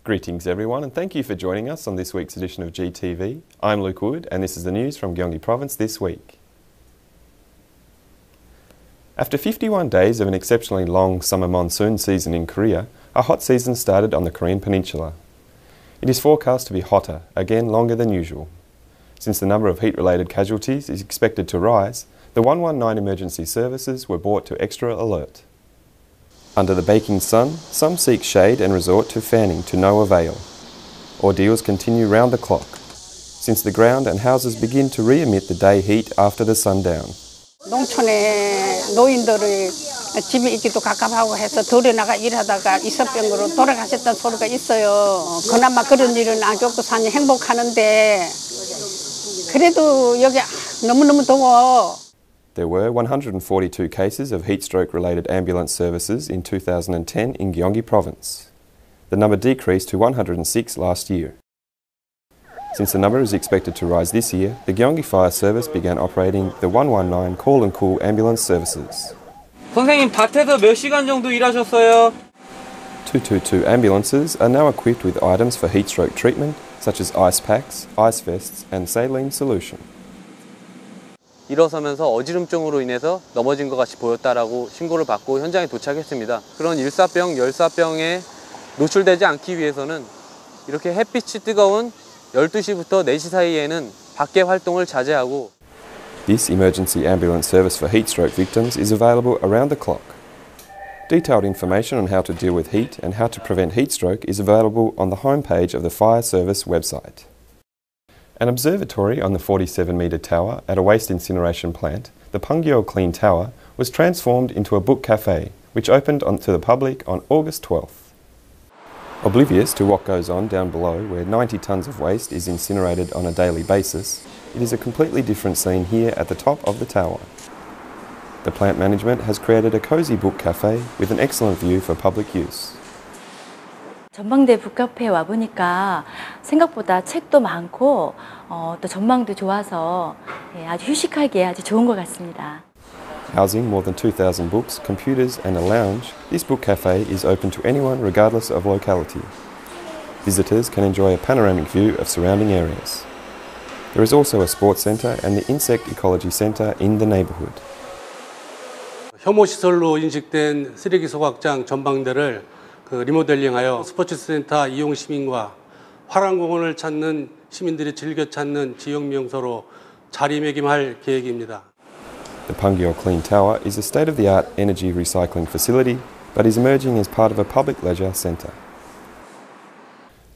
Greetings everyone, and thank you for joining us on this week's edition of GTV. I'm Luke Wood and this is the news from Gyeonggi Province this week. After 51 days of an exceptionally long summer monsoon season in Korea, a hot season started on the Korean peninsula. It is forecast to be hotter, again longer than usual. Since the number of heat-related casualties is expected to rise, the 119 emergency services were brought to extra alert. Under the baking sun, some seek shade and resort to fanning to no avail. Ordeals continue round the clock, since the ground and houses begin to re-emit the day heat after the sundown. 농촌에 노인들의 집이 있기도 가깝하고 해서 들에 나가 일하다가 이석병으로 돌아가셨다는 소리가 있어요. 그나마 그런 일은 안 겪고 사니 행복하는데 그래도 여기 너무너무 더워. There were 142 cases of heatstroke-related ambulance services in 2010 in Gyeonggi Province. The number decreased to 106 last year. Since the number is expected to rise this year, the Gyeonggi Fire Service began operating the 119 Call and Cool ambulance services. 선생님, 밭에서 몇 시간 정도 일하셨어요? 222 ambulances are now equipped with items for heatstroke treatment, such as ice packs, ice vests and saline solution. 일어서면서 어지럼증으로 인해서 넘어진 것 같이 보였다라고 신고를 받고 현장에 도착했습니다. 그런 일사병, 열사병에 노출되지 않기 위해서는 이렇게 햇빛이 뜨거운 12시부터 4시 사이에는 밖에 활동을 자제하고 This emergency ambulance service for heatstroke victims is available around the clock. Detailed information on how to deal with heat and how to prevent heatstroke is available on the homepage of the Fire Service website. An observatory on the 47-metre tower at a waste incineration plant, the Pungyo Clean Tower, was transformed into a book cafe, which opened to the public on August 12th. Oblivious to what goes on down below, where 90 tonnes of waste is incinerated on a daily basis, it is a completely different scene here at the top of the tower. The plant management has created a cosy book cafe with an excellent view for public use. 전망대 북카페에 와보니까 생각보다 책도 많고 또 전망도 좋아서 아주 휴식하기에 아주 좋은 것 같습니다. Housing more than 2,000 books, computers and a lounge, this book cafe is open to anyone regardless of locality. Visitors can enjoy a panoramic view of surrounding areas. There is also a sports centre and the insect ecology centre in the neighbourhood. 혐오시설로 인식된 쓰레기 소각장 전망대를 리모델링하여 스포츠센터 이용 시민과 화랑공원을 찾는 시민들이 즐겨 찾는 지역 명소로 자리매김할 계획입니다. The Pungyo Clean Tower is a state-of-the-art energy recycling facility, but is emerging as part of a public leisure centre.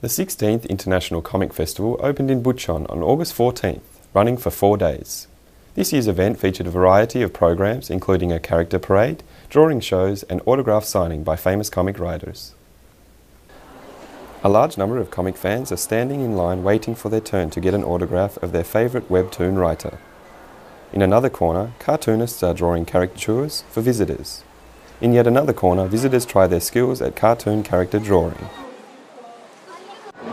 The 16th International Comic Festival opened in Bucheon on August 14th, running for 4 days. This year's event featured a variety of programs, including a character parade, drawing shows and autograph signing by famous comic writers. A large number of comic fans are standing in line waiting for their turn to get an autograph of their favourite webtoon writer. In another corner, cartoonists are drawing caricatures for visitors. In yet another corner, visitors try their skills at cartoon character drawing.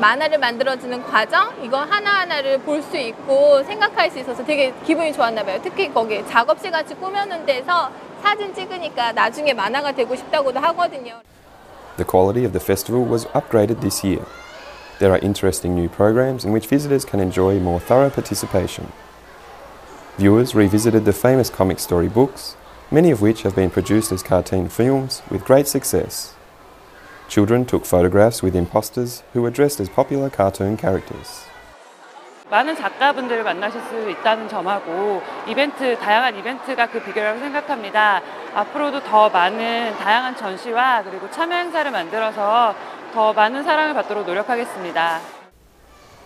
만화를 만들어주는 과정, 이거 하나하나를 볼 수 있고 생각할 수 있어서 되게 기분이 좋았나 봐요. 특히 거기 작업실 같이 꾸며놓은 데서 사진 찍으니까 나중에 만화가 되고 싶다고도 하거든요. The quality of the festival was upgraded this year. There are interesting new programs in which visitors can enjoy more thorough participation. Viewers revisited the famous comic story books, many of which have been produced as cartoon films with great success. Children took photographs with imposters who were dressed as popular cartoon characters. 많은 작가분들을 만나실 수 있다는 점하고 다양한 이벤트가 그 비결이라고 생각합니다. 앞으로도 더 많은 다양한 전시와 그리고 참여 행사를 만들어서 더 많은 사랑을 받도록 노력하겠습니다.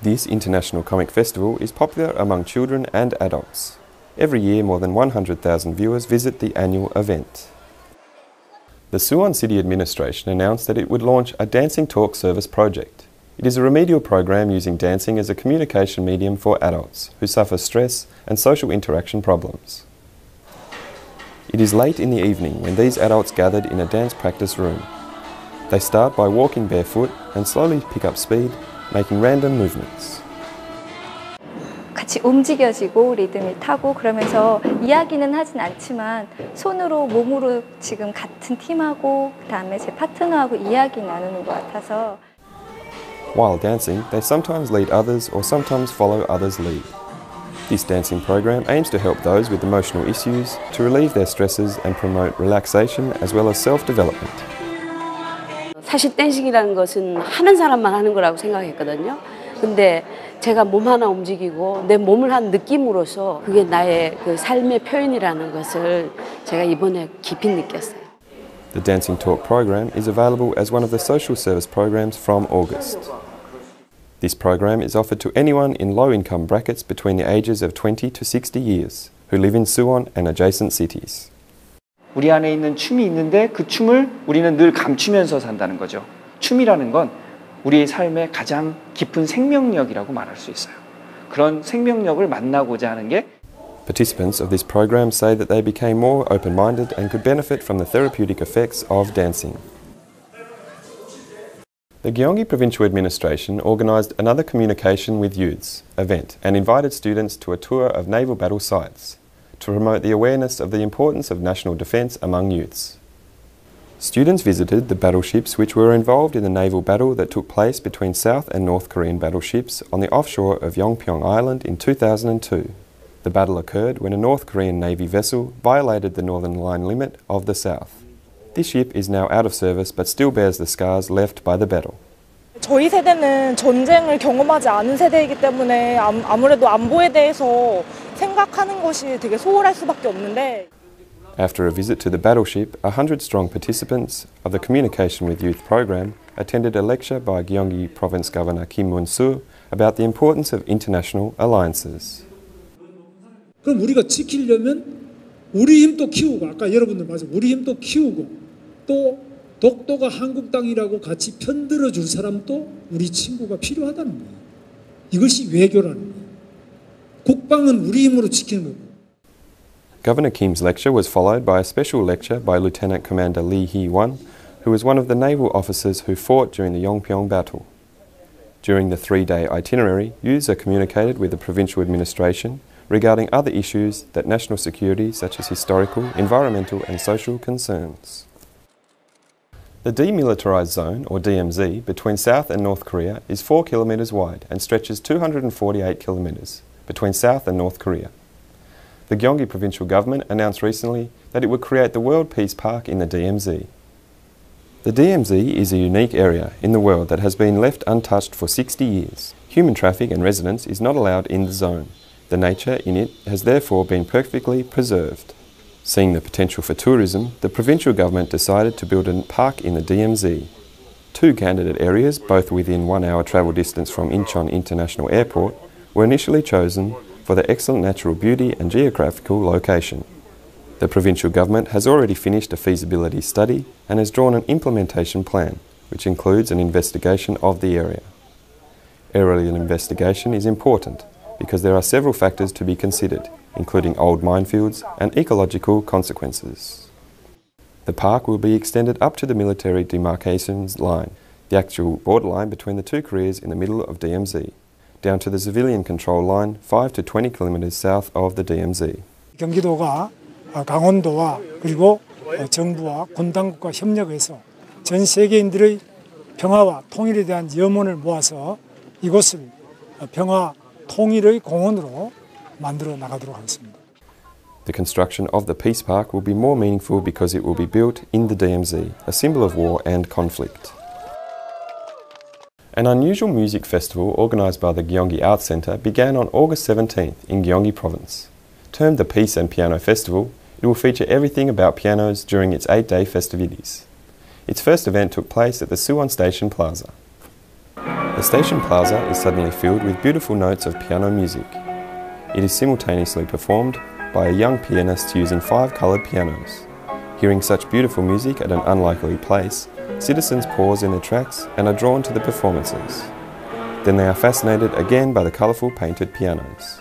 This International Comic Festival is popular among children and adults. Every year more than 100,000 viewers visit the annual event. The Suwon City Administration announced that it would launch a Dancing Talk Service project. It is a remedial program using dancing as a communication medium for adults who suffer stress and social interaction problems. It is late in the evening when these adults gathered in a dance practice room. They start by walking barefoot and slowly pick up speed, making random movements. 같이 움직여지고 리듬이 타고 그러면서 이야기는 하진 않지만 손으로 몸으로 지금 같은 팀하고 그다음에 제 파트너하고 이야기 나누는 것 같아서 While dancing, they sometimes lead others or sometimes follow others' lead. This dancing program aims to help those with emotional issues to relieve their stresses and promote relaxation as well as self-development. 사실 댄싱이라는 것은 하는 사람만 하는 거라고 생각했거든요. 근데 제가 몸 하나 움직이고 내 몸을 한 느낌으로써 그게 나의 그 삶의 표현이라는 것을 제가 이번에 깊이 느꼈어요. The Dancing Talk program is available as one of the social service programs from August. This program is offered to anyone in low-income brackets between the ages of 20 to 60 years who live in Suwon and adjacent cities. 우리 안에 있는 춤이 있는데 그 춤을 우리는 늘 감추면서 산다는 거죠. 춤이라는 건 우리의 삶의 가장 깊은 생명력이라고 말할 수 있어요. 그런 생명력을 만나고자 하는 게 Participants of this program say that they became more open-minded and could benefit from the therapeutic effects of dancing. The Gyeonggi Provincial Administration organised another Communication with Youths event and invited students to a tour of naval battle sites to promote the awareness of the importance of national defence among youths. Students visited the battleships which were involved in the naval battle that took place between South and North Korean battleships on the offshore of Yongpyong Island in 2002. The battle occurred when a North Korean Navy vessel violated the northern line limit of the South. This ship is now out of service but still bears the scars left by the battle. 저희 세대는 전쟁을 경험하지 않은 세대이기 때문에 아무래도 안보에 대해서 생각하는 것이 되게 소홀할 수밖에 없는데 After a visit to the battleship, 100-strong participants of the Communication with Youth program attended a lecture by Gyeonggi Province Governor Kim Moon-soo about the importance of international alliances. 그럼 우리가 지키려면 우리 힘도 키우고 아까 여러분들 말씀 우리 힘도 키우고 또 독도가 한국 땅이라고 같이 편들어 줄 사람도 우리 친구가 필요하다는 거예요. 이것이 외교라는 거예요. 국방은 우리 힘으로 지키는 거고. Governor Kim's lecture was followed by a special lecture by Lieutenant Commander Lee Hee-won, who was one of the naval officers who fought during the Yongpyong battle. During the 3-day itinerary, youths are communicated with the provincial administration regarding other issues that national security, such as historical, environmental and social concerns. The Demilitarized Zone, or DMZ, between South and North Korea is 4 kilometres wide and stretches 248 kilometres between South and North Korea. The Gyeonggi provincial government announced recently that it would create the World Peace Park in the DMZ. The DMZ is a unique area in the world that has been left untouched for 60 years. Human traffic and residence is not allowed in the zone. The nature in it has therefore been perfectly preserved. Seeing the potential for tourism, the provincial government decided to build a park in the DMZ. 2 candidate areas, both within 1 hour travel distance from Incheon International Airport, were initially chosen for their excellent natural beauty and geographical location. The provincial government has already finished a feasibility study and has drawn an implementation plan, which includes an investigation of the area. Aerial investigation is important because there are several factors to be considered, including old minefields and ecological consequences. The park will be extended up to the military demarcations line, the actual borderline between the 2 Koreas in the middle of DMZ, down to the civilian control line 5 to 20 kilometres south of the DMZ. 경기도가 강원도와 그리고 정부와 군당국과 협력해서 전 세계인들의 평화와 통일에 대한 염원을 모아서 이곳을 평화 통일의 공원으로 만들어 나가도록 하겠습니다. The construction of the Peace Park will be more meaningful because it will be built in the DMZ, a symbol of war and conflict. An unusual music festival organised by the Gyeonggi Arts Centre began on August 17th in Gyeonggi Province. Termed the Peace and Piano Festival, it will feature everything about pianos during its 8-day festivities. Its first event took place at the Suwon Station Plaza. The station plaza is suddenly filled with beautiful notes of piano music. It is simultaneously performed by a young pianist using 5 coloured pianos. Hearing such beautiful music at an unlikely place, citizens pause in their tracks and are drawn to the performances. Then they are fascinated again by the colourful painted pianos.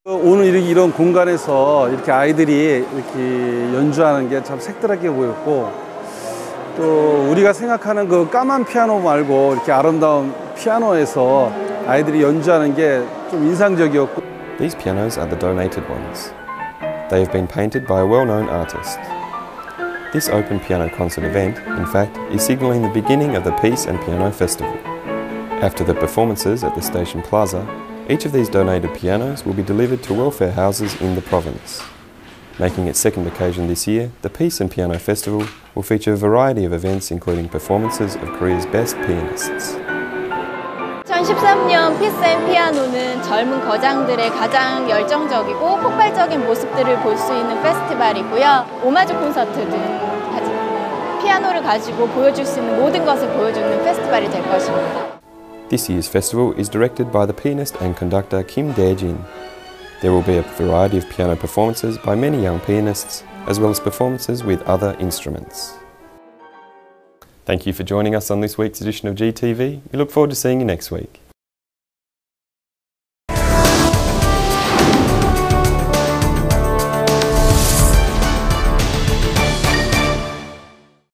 오늘 이런 공간에서 이렇게 아이들이 이렇게 연주하는 게 참 색다르게 보였고 또 우리가 생각하는 그 까만 피아노 말고 이렇게 아름다운 피아노에서 아이들이 연주하는 게 좀 인상적이었고 These pianos are the donated ones. They have been painted by a well-known artist. This open piano concert event, in fact, is signalling the beginning of the Peace and Piano Festival. After the performances at the station plaza, each of these donated pianos will be delivered to welfare houses in the province. Making its second occasion this year, the Peace and Piano Festival will feature a variety of events including performances of Korea's best pianists. 2013년 피스 앤 피아노는 젊은 거장들의 가장 열정적이고 폭발적인 모습들을 볼 수 있는 페스티벌이고요. 오마주 콘서트 등 피아노를 가지고 보여줄 수 있는 모든 것을 보여주는 페스티벌이 될 것입니다. This year's festival is directed by the pianist and conductor Kim Dae-jin. There will be a variety of piano performances by many young pianists, as well as performances with other instruments. Thank you for joining us on this week's edition of GTV. We look forward to seeing you next week.